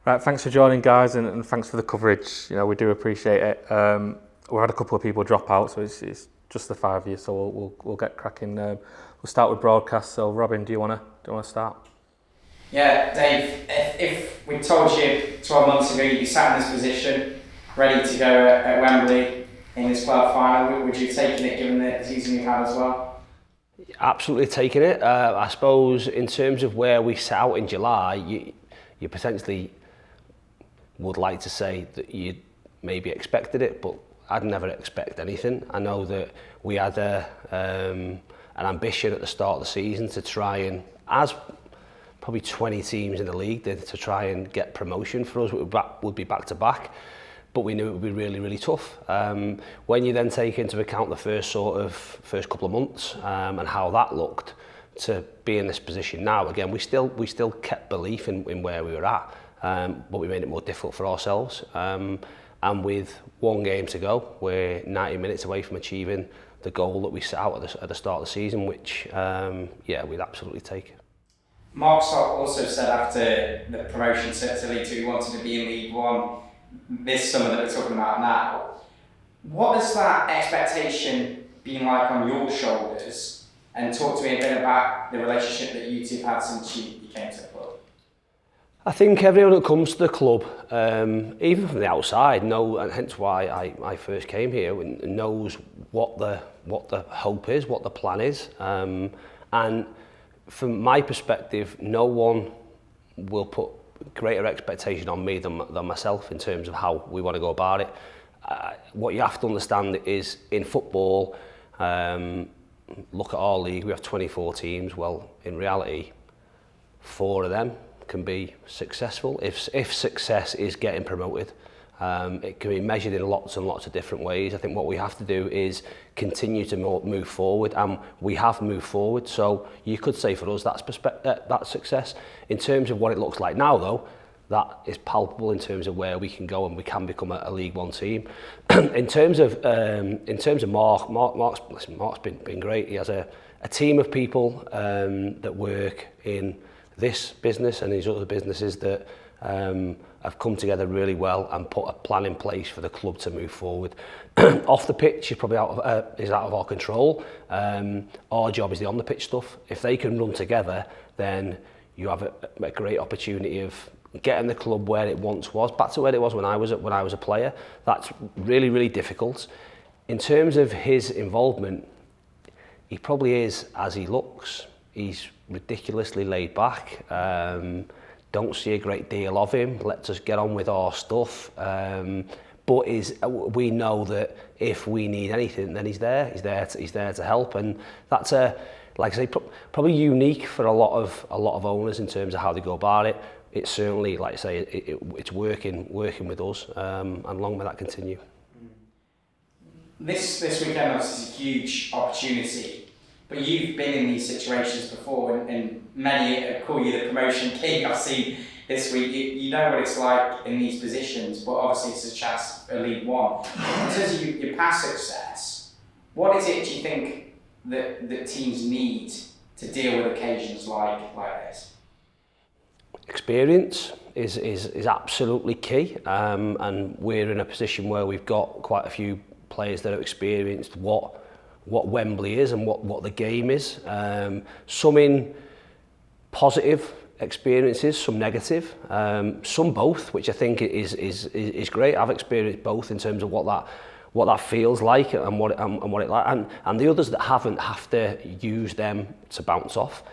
Right, thanks for joining, guys, and thanks for the coverage. You know, we do appreciate it. We had a couple of people drop out, so it's just the five of you. So we'll get cracking. We'll start with broadcast. So, Robin, do you wanna start? Yeah, Dave. If we told you 12 months ago you'd be sat in this position, ready to go at Wembley in this club final, would you have taken it given the season you've had as well? Absolutely taking it. I suppose in terms of where we set out in July, you potentially would like to say that you maybe expected it, but I'd never expect anything. I know that we had an ambition at the start of the season to try and, as probably 20 teams in the league did, to try and get promotion for us. Would be back to back, but we knew it would be really, really tough. When you then take into account the first couple of months and how that looked to be in this position now, again, we still kept belief in where we were at. But we made it more difficult for ourselves. And with one game to go, we're 90 minutes away from achieving the goal that we set out at the start of the season, which, we'd absolutely take. Mark Stock also said after the promotion to League Two he wanted to be in League One this summer that we're talking about now. What has that expectation been like on your shoulders? And talk to me a bit about the relationship that you two have had since you came to the club. I think everyone that comes to the club, even from the outside, and hence why I first came here, knows what the hope is, what the plan is. And from my perspective, no one will put greater expectation on me than myself in terms of how we want to go about it. What you have to understand is in football, look at our league, we have 24 teams. Well, in reality, 4 of them can be successful. If success is getting promoted, it can be measured in lots and lots of different ways. I think what we have to do is continue to move forward, and we have moved forward. So you could say for us that's success. In terms of what it looks like now, though, that is palpable in terms of where we can go and we can become a League One team. in terms of Mark's been great. He has a team of people that work in this business and these other businesses that have come together really well and put a plan in place for the club to move forward. Off the pitch is probably out of our control. Our job is the on the pitch stuff. If they can run together, then you have a great opportunity of getting the club where it once was, back to where it was when I was a player. That's really, really difficult. In terms of his involvement, he probably is as he looks. He's ridiculously laid back. Don't see a great deal of him. Lets us get on with our stuff. But we know that if we need anything, then he's there. He's there to help, and that's like I say, probably unique for a lot of owners in terms of how they go about it. It's certainly, like I say, it's working with us, and long may that continue. This weekend obviously is a huge opportunity. But you've been in these situations before, and many call you the promotion king. I've seen this week. You know what it's like in these positions, but obviously it's a chance for League One. In terms of your past success, what is it do you think that teams need to deal with occasions like this? Experience is absolutely key, and we're in a position where we've got quite a few players that have experienced what Wembley is and what the game is. Some in positive experiences, some negative, some both, which I think is great. I've experienced both in terms of what that feels like and what it like, and the others that haven't have to use them to bounce off.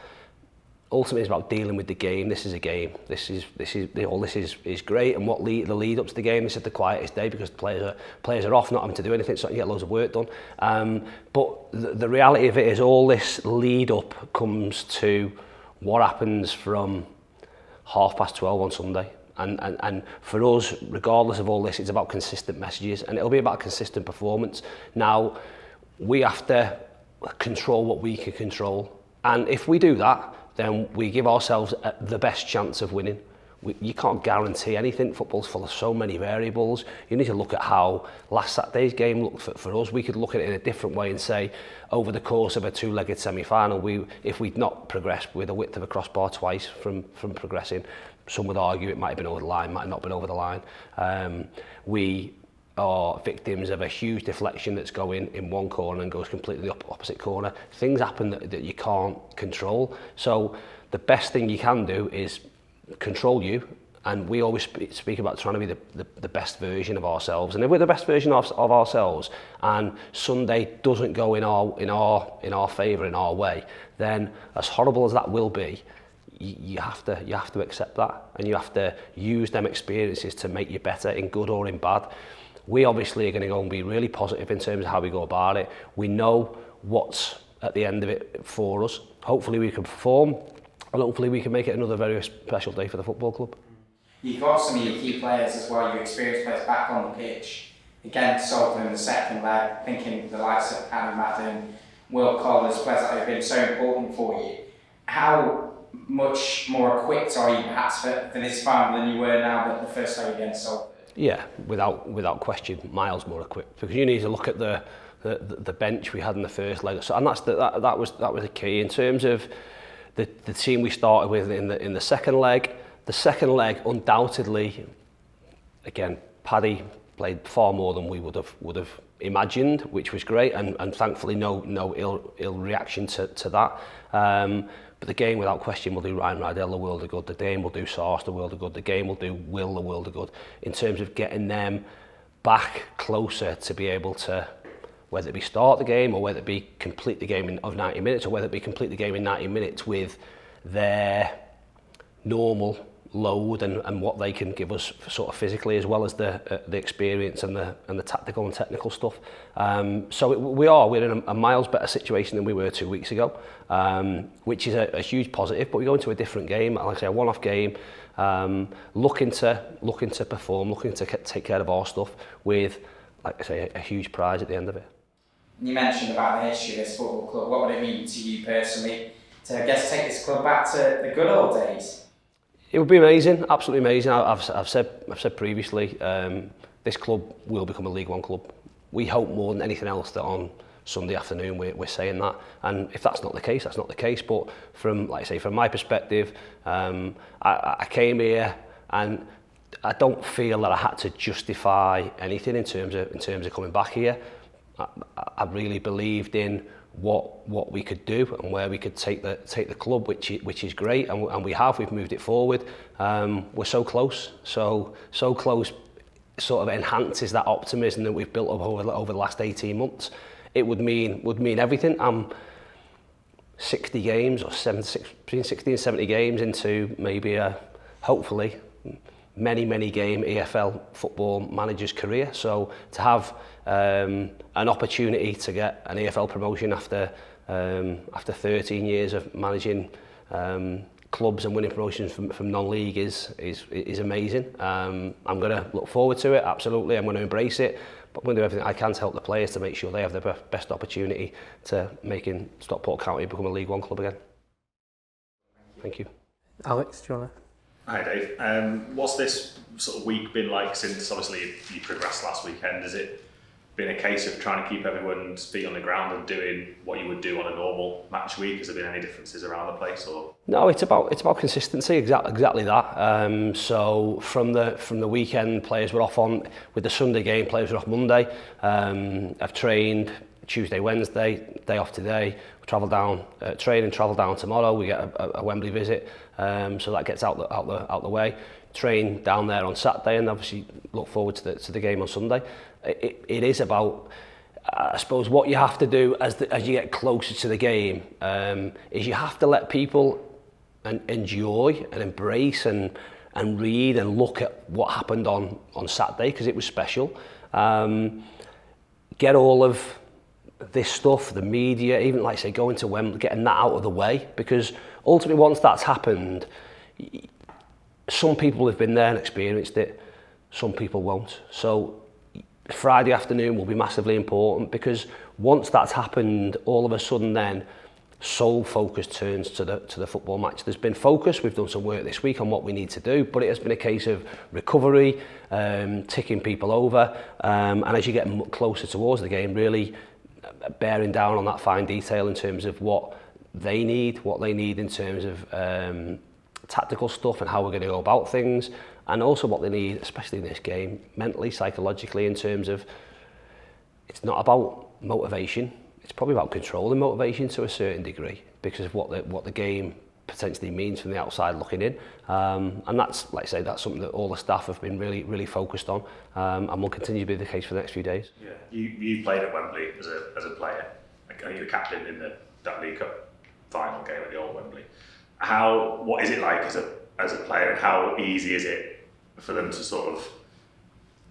Ultimately, it's about dealing with the game. This is a game. This is great. And what the lead up to the game, this is the quietest day because players are off, not having to do anything, so you can get loads of work done. But the reality of it is, all this lead up comes to what happens from 12:30 on Sunday. And for us, regardless of all this, it's about consistent messages, and it'll be about consistent performance. Now, we have to control what we can control, and if we do that, then we give ourselves the best chance of winning. You can't guarantee anything. Football's full of so many variables. You need to look at how last Saturday's game looked for us. We could look at it in a different way and say, over the course of a two-legged semi-final, if we'd not progressed with a width of a crossbar twice from progressing, some would argue it might have been over the line, might have not been over the line. We are victims of a huge deflection that's going in one corner and goes completely the opposite corner. Things happen that you can't control. So the best thing you can do is control you. And we always speak about trying to be the best version of ourselves. And if we're the best version of ourselves, and Sunday doesn't go in our favour, in our way, then as horrible as that will be, you have to accept that, and you have to use them experiences to make you better, in good or in bad. We obviously are going to go and be really positive in terms of how we go about it. We know what's at the end of it for us. Hopefully we can perform, and hopefully we can make it another very special day for the football club. You've got some of your key players as well, your experienced players back on the pitch. Again, Salford in the second leg, thinking the likes of Anna Madden, Will Collins, players that have been so important for you. How much more equipped are you perhaps for this final than you were now at the first leg against Salford? Yeah, without question, miles more equipped, because you need to look at the bench we had in the first leg. So, and that was the key in terms of the team we started with in the second leg. The second leg, undoubtedly, again, Paddy played far more than we would have imagined, which was great, and thankfully no ill reaction to that. But the game, without question, will do Ryan Rydell the world of good. The game will do Sars the world of good. The game will do Will the world of good in terms of getting them back closer to be able to, whether it be start the game or whether it be complete the game of 90 minutes, or whether it be complete the game in 90 minutes with their normal load and what they can give us sort of physically, as well as the experience and the tactical and technical stuff. So we're in a miles better situation than we were 2 weeks ago, which is a huge positive. But we go into a different game, like I say, a one-off game, looking to perform, looking to take care of our stuff with, like I say, a huge prize at the end of it. You mentioned about the history of this football club. What would it mean to you personally to, I guess, take this club back to the good old days? It would be amazing, absolutely amazing. I've said previously, this club will become a League One club. We hope more than anything else that on Sunday afternoon we're saying that. And if that's not the case, that's not the case. But from, like I say, from my perspective, I came here and I don't feel that I had to justify anything in terms of coming back here. I really believed in what we could do and where we could take the club, which is great, and we've moved it forward. We're so close, so close. Sort of enhances that optimism that we've built up over the last 18 months. It would mean everything. I'm 60 games or between 60 and 70 games into maybe a hopefully many game EFL football manager's career. So to have an opportunity to get an EFL promotion after 13 years of managing clubs and winning promotions from non-league is amazing. I'm going to look forward to it, absolutely. I'm going to embrace it, but I'm going to do everything I can to help the players to make sure they have the best opportunity to making Stockport County become a League One club again. Thank you. Alex, do you want to? Hi Dave. What's this sort of week been like since obviously you progressed last weekend? Has it been a case of trying to keep everyone's feet on the ground and doing what you would do on a normal match week? Has there been any differences around the place? Or no, it's about consistency. Exactly that. So from the weekend, players were off on with the Sunday game. Players were off Monday. I've trained Tuesday, Wednesday, day off today. We travel down, train and travel down tomorrow. We get a Wembley visit, so that gets out the way. Train down there on Saturday, and obviously look forward to the game on Sunday. It is about, I suppose, what you have to do as you get closer to the game is you have to let people enjoy and embrace and read and look at what happened on Saturday, because it was special. Get all of this stuff, the media, even like I say, going to Wembley, getting that out of the way, because ultimately once that's happened, some people have been there and experienced it, some people won't. So Friday afternoon will be massively important, because once that's happened, all of a sudden then sole focus turns to the football match. There's been focus, we've done some work this week on what we need to do, but it has been a case of recovery, ticking people over, and as you get closer towards the game, really bearing down on that fine detail in terms of what they need in terms of tactical stuff and how we're going to go about things, and also what they need, especially in this game, mentally, psychologically, in terms of it's not about motivation, it's probably about controlling motivation to a certain degree because of what the game potentially means from the outside looking in, and that's, like I say, that's something that all the staff have been really focused on, and will continue to be the case for the next few days. Yeah, you played at Wembley as a player. I think you were captain in that League Cup final game at the old Wembley. What is it like as a player, and how easy is it for them to sort of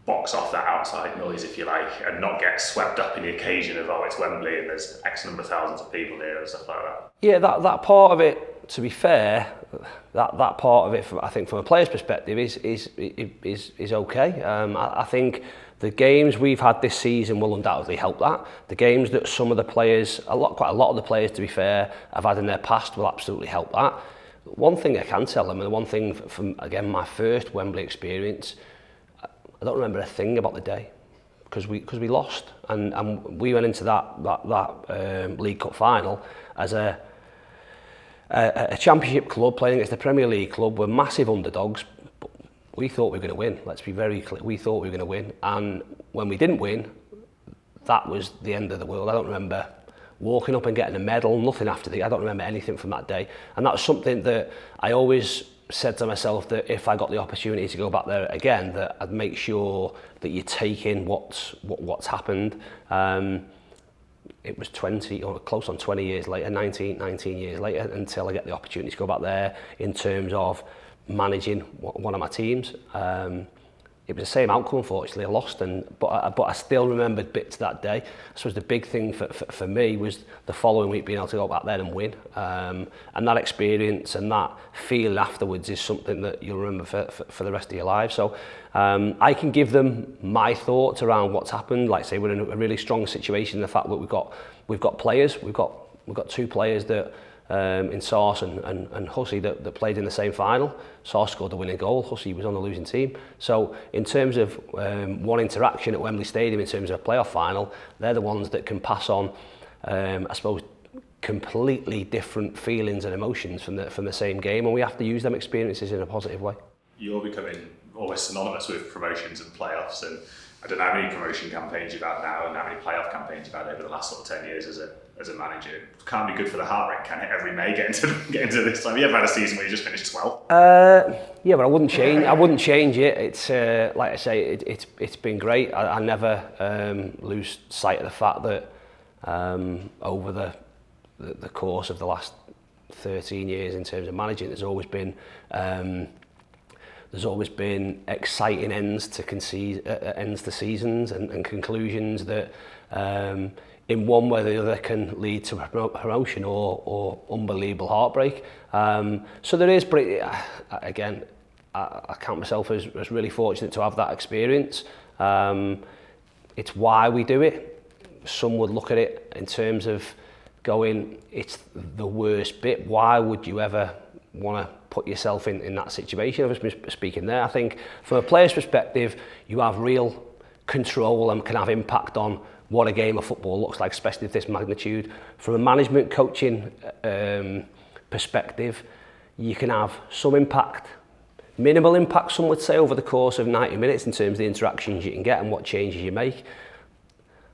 box off that outside noise, if you like, and not get swept up in the occasion of, oh, it's Wembley and there's X number of thousands of people here and stuff like that? Yeah, that part of it, to be fair, that part of it, I think from a player's perspective, is okay. I think the games we've had this season will undoubtedly help that. The games that some of the players, quite a lot of the players, to be fair, have had in their past will absolutely help that. One thing I can tell them, and the one thing from, again, my first Wembley experience, I don't remember a thing about the day because we lost, and we went into that League Cup final as a Championship club playing against the Premier League club. We're massive underdogs, but we thought we were going to win. Let's be very clear. We thought we were going to win, and when we didn't win, that was the end of the world. I don't remember walking up and getting a medal, nothing after I don't remember anything from that day, and that's something that I always said to myself, that if I got the opportunity to go back there again, that I'd make sure that you take in what's happened. It was 20 or close on 20 years later, 19 years later, until I get the opportunity to go back there in terms of managing one of my teams. It was the same outcome, unfortunately. I lost, but I still remembered bits of that day. I suppose the big thing for me was the following week being able to go back there and win. And that experience and that feeling afterwards is something that you'll remember for the rest of your life. So I can give them my thoughts around what's happened. Like I say, we're in a really strong situation. The fact that we've got players, we've got two players that in Sauce and Hussey that played in the same final. Sauce scored the winning goal, Hussey was on the losing team. So in terms of one interaction at Wembley Stadium in terms of a playoff final, they're the ones that can pass on, I suppose, completely different feelings and emotions from the same game, and we have to use them experiences in a positive way. You're becoming almost synonymous with promotions and playoffs, and I don't know how many promotion campaigns you've had now and how many playoff campaigns you've had over the last sort of 10 years as a manager. It can't be good for the heart rate, can it? Every May get into this time. You ever had a season where you just finished 12th? Yeah, but I wouldn't change it. It's like I say, it's been great. I never lose sight of the fact that over the course of the last 13 years in terms of managing, there's always been exciting ends to seasons and conclusions that in one way or the other can lead to promotion or unbelievable heartbreak. So there is, but again, I count myself as really fortunate to have that experience. It's why we do it. Some would look at it in terms of going, it's the worst bit. Why would you ever want to put yourself in that situation? I was speaking there. I think from a player's perspective, you have real control and can have impact on what a game of football looks like, especially of this magnitude. From a management coaching perspective, you can have some impact, minimal impact, some would say, over the course of 90 minutes in terms of the interactions you can get and what changes you make.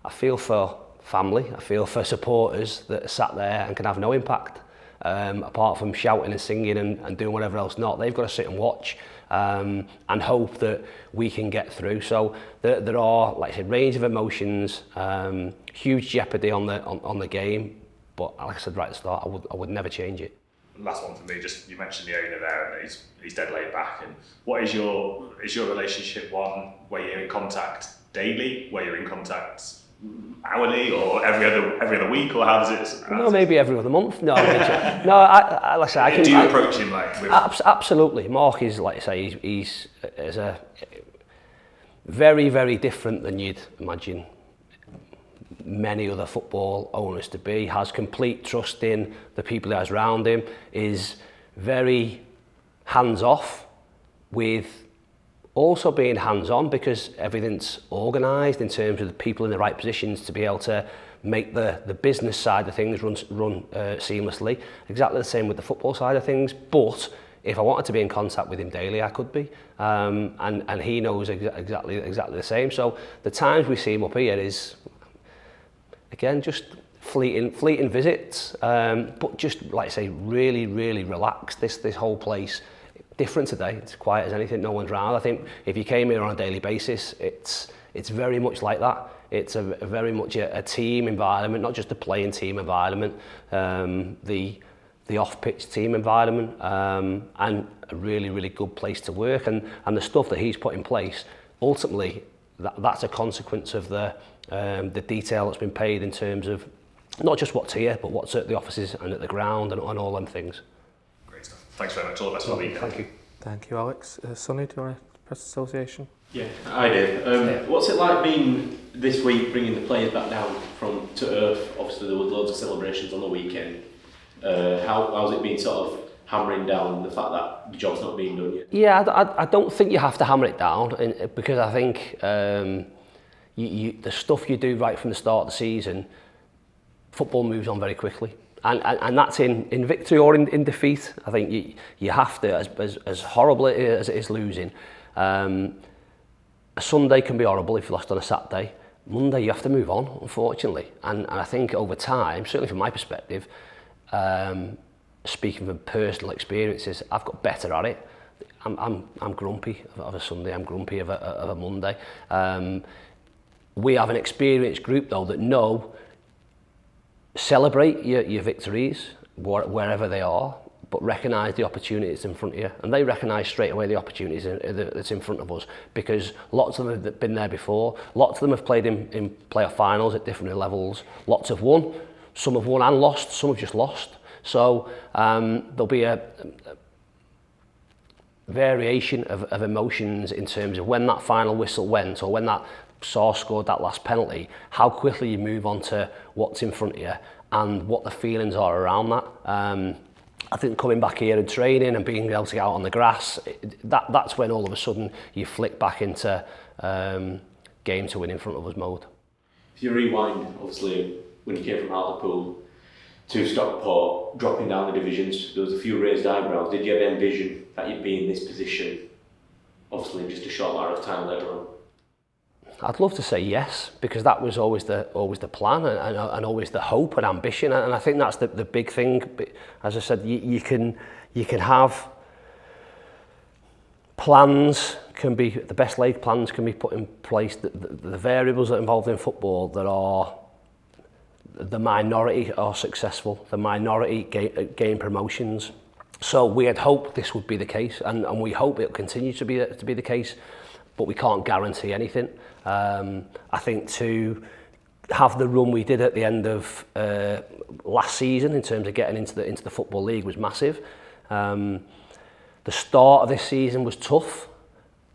I feel for family, I feel for supporters that are sat there and can have no impact. Apart from shouting and singing and doing whatever else not, they've got to sit and watch and hope that we can get through. So there are, like I said, range of emotions, huge jeopardy on the game, but like I said right at the start, I would never change it. Last one for me, just you mentioned the owner there, and he's dead laid back. And what is your relationship one where you're in contact daily, where you're in contact hourly, or every other week, or how does it? No, maybe every other month. No, no. I like I say, I can. Do you approach him like? With... Absolutely. Mark is, like I say, he's a very, very different than you'd imagine many other football owners to be. Has complete trust in the people he has around him. Is very hands off with. Also being hands-on, because everything's organised in terms of the people in the right positions to be able to make the business side of things run seamlessly. Exactly the same with the football side of things, but if I wanted to be in contact with him daily, I could be. And he knows exactly the same. So the times we see him up here is, again, just fleeting visits, but just, like I say, really, really relaxed. This whole place, different today. It's quiet as anything. No one's around. I think if you came here on a daily basis, it's very much like that. It's a very much a team environment, not just a playing team environment. The off-pitch team environment, and a really, really good place to work. And the stuff that he's put in place, ultimately, that's a consequence of the detail that's been paid in terms of not just what's here, but what's at the offices and at the ground and all them things. Great stuff. Thanks very much. All the best for the weekend. Thank you. Thank you, Alex. Sonny, do you want a press association? Yeah, I did. What's it like being this week, bringing the players back down to earth? Obviously, there was loads of celebrations on the weekend. How's it been sort of hammering down the fact that the job's not being done yet? Yeah, I don't think you have to hammer it down, because I think the stuff you do right from the start of the season, football moves on very quickly. And that's in victory or in defeat. I think you have to, as horrible as it is losing. A Sunday can be horrible if you lost on a Saturday. Monday you have to move on, unfortunately. And I think over time, certainly from my perspective, speaking from personal experiences, I've got better at it. I'm grumpy of a Sunday. I'm grumpy of a Monday. We have an experienced group though that celebrate your victories wherever they are, but recognise the opportunities in front of you. And they recognise straight away the opportunities that's in front of us, because lots of them have been there before. Lots of them have played in playoff finals at different levels. Lots have won. Some have won and lost. Some have just lost. So there'll be a variation of emotions in terms of when that final whistle went, or when that Saw scored that last penalty, how quickly you move on to what's in front of you and what the feelings are around that. I think coming back here and training and being able to get out on the grass, that's when all of a sudden you flick back into game to win in front of us mode. If you rewind, obviously, when you came from Hartlepool to Stockport, dropping down the divisions, there was a few raised eyebrows. Did you ever envision that you'd be in this position, obviously in just a short matter of time later on? I'd love to say yes, because that was always the plan and always the hope and ambition, and I think that's the big thing. As I said, you can have plans, the best laid plans can be put in place. The variables that are involved in football, that are the minority are successful, the minority gain promotions. So we had hoped this would be the case, and we hope it'll continue to be the case, but we can't guarantee anything. I think to have the run we did at the end of last season in terms of getting into the Football League was massive. The start of this season was tough,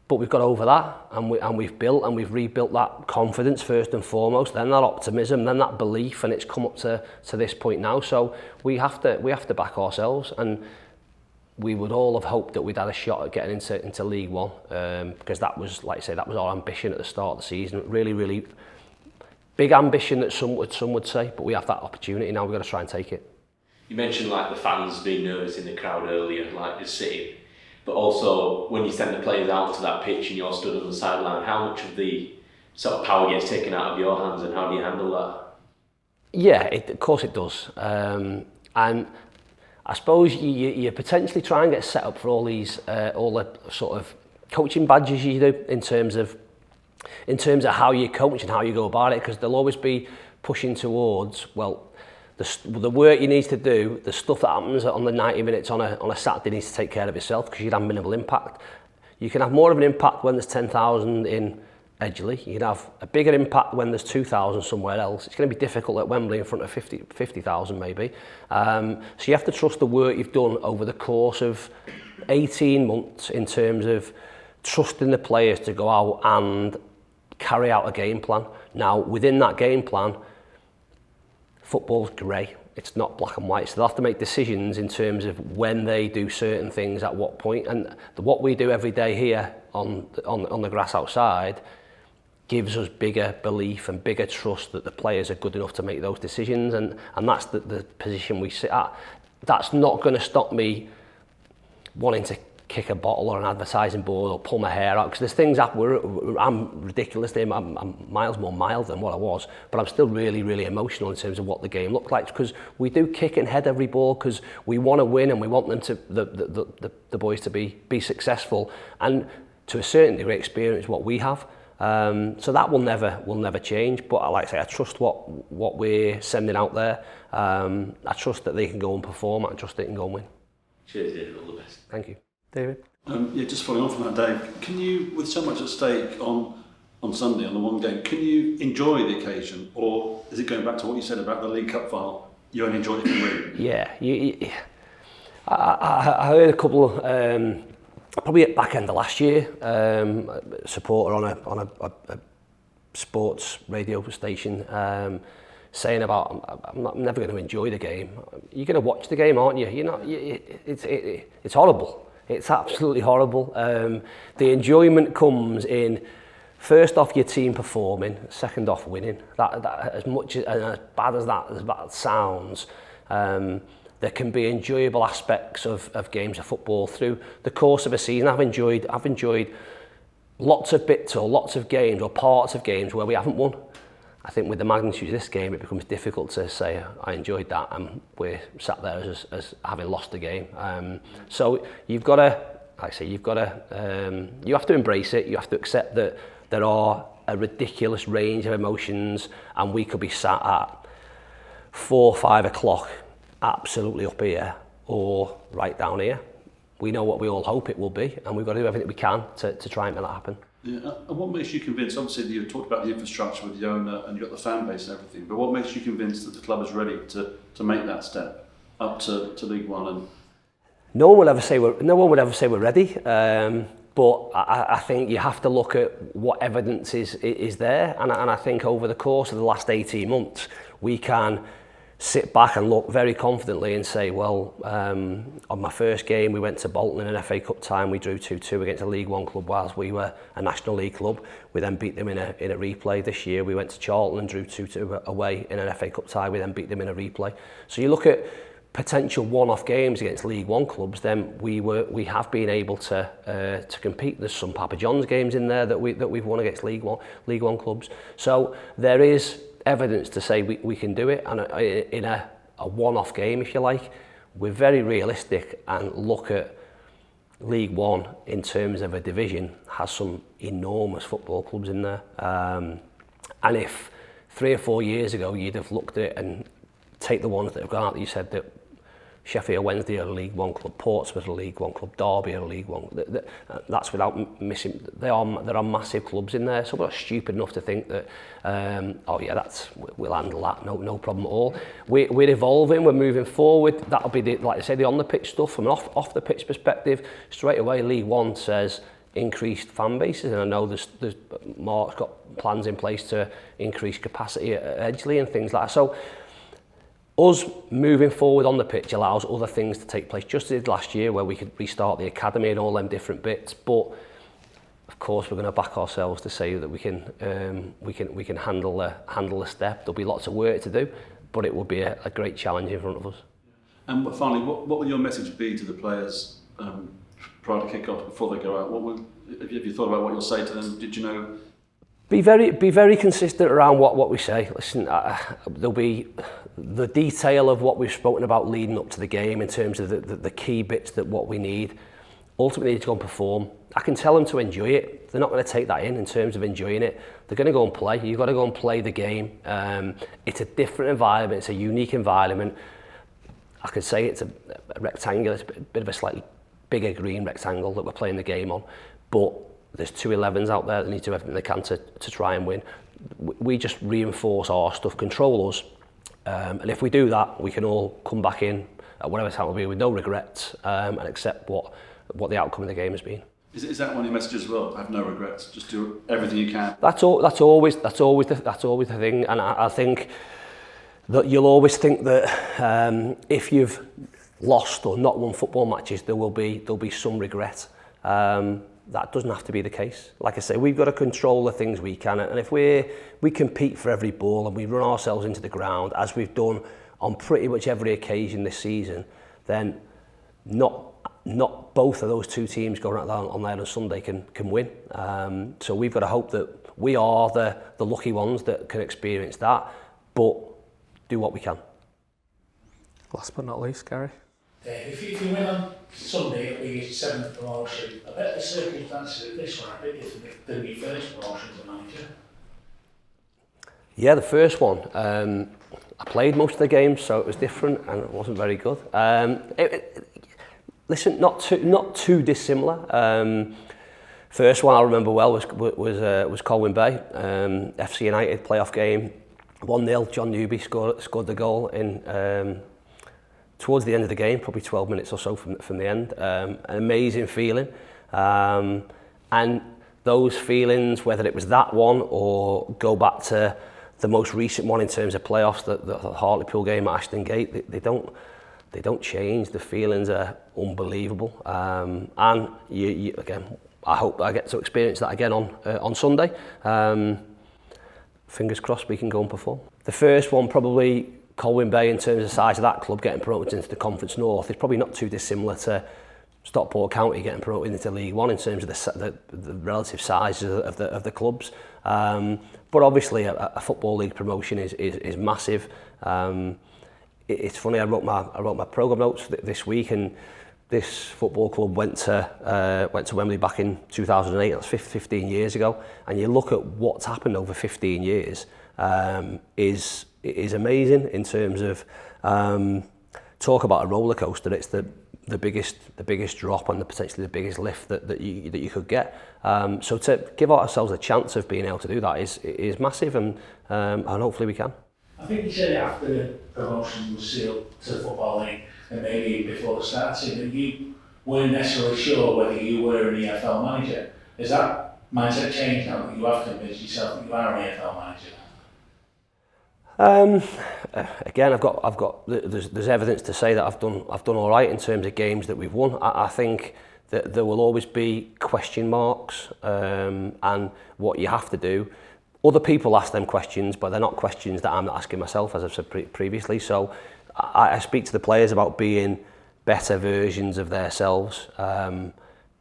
but we've got over that, and we've built and we've rebuilt that confidence first and foremost, then that optimism, then that belief, and it's come up to this point now. So we have to back ourselves, and we would all have hoped that we'd had a shot at getting into League One, because that was, like I say, that was our ambition at the start of the season. Really, really big ambition that some would say, but we have that opportunity now. We've got to try and take it. You mentioned like the fans being nervous in the crowd earlier, like just sitting, but also when you send the players out to that pitch and you're stood on the sideline, how much of the sort of power gets taken out of your hands, and how do you handle that? Yeah, of course it does, and I suppose you potentially try and get set up for all the sort of coaching badges you do in terms of how you coach and how you go about it, because they'll always be pushing towards, well, the work you need to do, the stuff that happens on the 90 minutes on a Saturday needs to take care of itself, because you'd have minimal impact. You can have more of an impact when there's 10,000 in Edgeley. You can have a bigger impact when there's 2,000 somewhere else. It's going to be difficult at Wembley in front of 50,000 maybe. So you have to trust the work you've done over the course of 18 months in terms of trusting the players to go out and carry out a game plan. Now, within that game plan, football's grey. It's not black and white. So they'll have to make decisions in terms of when they do certain things at what point. And what we do every day here on the grass outside gives us bigger belief and bigger trust that the players are good enough to make those decisions, and that's the position we sit at. That's not going to stop me wanting to kick a bottle or an advertising board or pull my hair out, because there's things that I'm ridiculous. I'm miles more mild than what I was, but I'm still really, really emotional in terms of what the game looked like, because we do kick and head every ball because we want to win and we want them to the boys to be successful and to a certain degree experience what we have. So that will never change. But like I say, I trust what we're sending out there. I trust that they can go and perform. I trust they can go and win. Cheers, David. All the best. Thank you. David? Yeah, just following on from that, Dave, can you, with so much at stake on Sunday, on the one game, can you enjoy the occasion, or is it going back to what you said about the League Cup final, you only enjoy it if you win? Yeah, I heard a couple, probably at back end of last year, a supporter on a sports radio station saying about, I'm never going to enjoy the game. You're going to watch the game, aren't you? You're not. It's horrible. It's absolutely horrible. The enjoyment comes in, first off, your team performing, second off, winning. That as much and as bad as that sounds, there can be enjoyable aspects of games of football through the course of a season. I've enjoyed lots of bits or lots of games or parts of games where we haven't won. I think with the magnitude of this game, it becomes difficult to say I enjoyed that and we're sat there as having lost the game. So you've got to, like I say, you have to embrace it. You have to accept that there are a ridiculous range of emotions, and we could be sat at 4, 5 o'clock, absolutely up here, or right down here. We know what we all hope it will be, and we've got to do everything we can to try and make that happen. Yeah, and what makes you convinced, obviously you talked about the infrastructure with the owner and you've got the fan base and everything, but what makes you convinced that the club is ready to make that step up to League One? And no one would ever say we're ready, but I think you have to look at what evidence is there, and I think over the course of the last 18 months we can sit back and look very confidently and say, well, on my first game we went to Bolton in an FA Cup time, we drew 2-2 against a League One club whilst we were a National League club. We then beat them in a replay. This year we went to Charlton and drew 2-2 away in an FA Cup tie, we then beat them in a replay. So you look at potential one-off games against League One clubs, then we have been able to compete. There's some Papa John's games in there that we've won against League One clubs. So there is evidence to say we can do it, and in a one-off game, if you like, we're very realistic and look at League One in terms of a division has some enormous football clubs in there, and if 3 or 4 years ago you'd have looked at it and take the ones that have gone out, you said that Sheffield Wednesday are a League One club, Portsmouth are a League One club, Derby are a League One. That's without missing. There are massive clubs in there. So we're not stupid enough to think that, we'll handle that. No problem at all. We're evolving. We're moving forward. That'll be like I say, the on the pitch stuff. From an off the pitch perspective, straight away League One says increased fan bases, and I know there's Mark's got plans in place to increase capacity at Edgeley and things like that. So us moving forward on the pitch allows other things to take place, just as it did last year where we could restart the academy and all them different bits. But of course we're going to back ourselves to say that we can handle the step. There'll be lots of work to do, but it will be a great challenge in front of us. And finally, what will your message be to the players prior to kick-off, before they go out? Have you thought about what you'll say to them? Did you know? Be very consistent around what we say. Listen, there'll be the detail of what we've spoken about leading up to the game in terms of the key bits that what we need. Ultimately, to go and perform. I can tell them to enjoy it. They're not going to take that in terms of enjoying it. They're going to go and play. You've got to go and play the game. It's a different environment. It's a unique environment. I could say it's a rectangle. It's a bit of a slightly bigger green rectangle that we're playing the game on, but there's 2 11s out there that need to do everything they can to try and win. We just reinforce our stuff, control us, and if we do that, we can all come back in at whatever time it will be with no regrets, and accept what the outcome of the game has been. Is that one of your messages as well? Have no regrets. Just do everything you can. That's always the thing, and I think that you'll always think that if you've lost or not won football matches, there'll be some regret. That doesn't have to be the case. Like I say, we've got to control the things we can, and if we compete for every ball and we run ourselves into the ground, as we've done on pretty much every occasion this season, then not not both of those two teams going out there on there on Sunday can win. So we've got to hope that we are the lucky ones that can experience that, but do what we can. Last but not least, Gary. Dave, if you win on Sunday, it'll be your 7th promotion. I bet the circumstances of this one are a bit different than your first promotion as a manager. Yeah, the first one, I played most of the games, so it was different and it wasn't very good. Listen, not too dissimilar. First one I remember well was Colwyn Bay, FC United playoff game, 1-0. John Newby scored the goal in towards the end of the game, probably 12 minutes or so from the end. An amazing feeling, and those feelings, whether it was that one or go back to the most recent one in terms of playoffs, the Hartlepool game at Ashton Gate, they don't change. The feelings are unbelievable, and you again, I hope I get to experience that again on Sunday. Fingers crossed we can go and perform. The first one, probably Colwyn Bay, in terms of the size of that club, getting promoted into the Conference North, is probably not too dissimilar to Stockport County getting promoted into League One in terms of the relative sizes of the clubs. But obviously a Football League promotion is massive. It's funny, I wrote my programme notes this week, and this football club went to Wembley back in 2008. That's 15 years ago, and you look at what's happened over 15 years, is amazing in terms of talk about a roller coaster. It's the biggest drop and potentially the biggest lift that you could get. So to give ourselves a chance of being able to do that is massive, and hopefully we can. I think you said after the promotion was sealed to the Football League, and maybe before the start, that you weren't necessarily sure whether you were an EFL manager. Has that mindset changed now that you have convinced yourself that you are an EFL manager? Again, there's evidence to say that I've done all right in terms of games that we've won. I think that there will always be question marks, and what you have to do. Other people ask them questions, but they're not questions that I'm not asking myself, as I've said previously. So I speak to the players about being better versions of themselves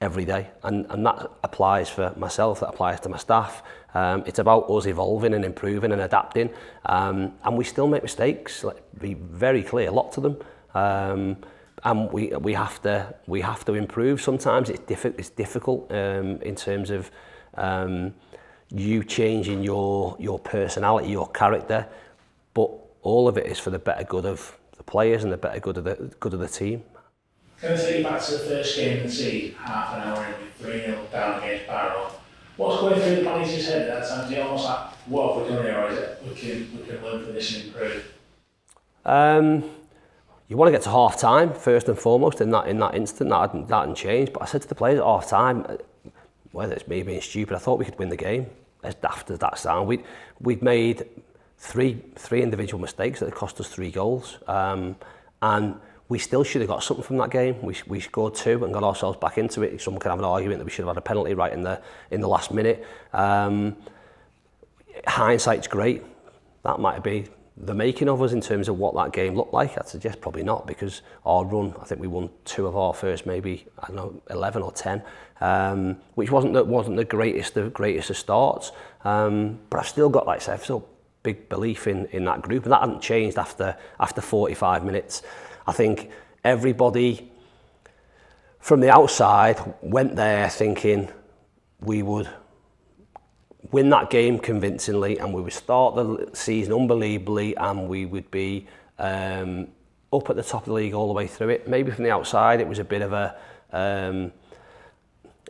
every day, and that applies for myself, that applies to my staff. It's about us evolving and improving and adapting, and we still make mistakes. Let's be very clear, lots of them, and we have to improve. Sometimes it's difficult in terms of you changing your personality, your character, but all of it is for the better good of the players and the better good of the team. Can I take you back to the first game and see half an hour in 3-0 down against Barrow? What's going through the manager's head at that time? Is it almost like, what have we done here, or is it we can learn from this and improve? You want to get to half time first and foremost in that instant. That hadn't changed. But I said to the players at half time, whether it's me being stupid, I thought we could win the game. As daft as that sound, we'd made three individual mistakes that had cost us 3 goals, and we still should have got something from that game. We scored 2 and got ourselves back into it. Someone could have an argument that we should have had a penalty right in the last minute. Hindsight's great. That might be the making of us in terms of what that game looked like. I'd suggest probably not, because our run, I think we won 2 of our first maybe 11 or 10, which wasn't the greatest of starts. But I've still got, like I said, I've still big belief in that group, and that hadn't changed after 45 minutes. I think everybody from the outside went there thinking we would win that game convincingly, and we would start the season unbelievably, and we would be up at the top of the league all the way through it. Maybe from the outside it was a bit of a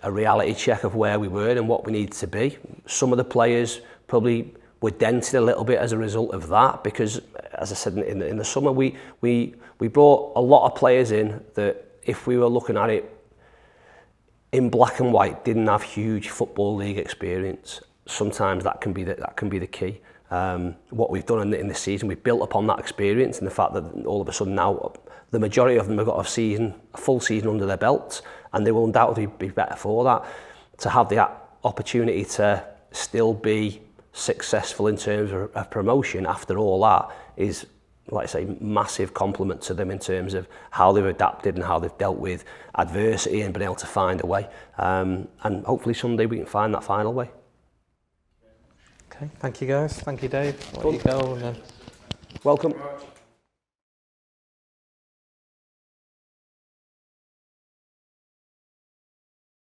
reality check of where we were and what we needed to be. Some of the players probably were dented a little bit as a result of that, because, as I said, in the summer we brought a lot of players in that, if we were looking at it in black and white, didn't have huge Football League experience. Sometimes that can be the key. What we've done in this season, we've built upon that experience, and the fact that all of a sudden now the majority of them have got a full season under their belts, and they will undoubtedly be better for that. To have the opportunity to still be successful in terms of promotion after all that is like I say, massive compliment to them in terms of how they've adapted and how they've dealt with adversity and been able to find a way. And hopefully someday we can find that final way. Okay, thank you guys. Thank you, Dave. I'll let you go and then... Welcome.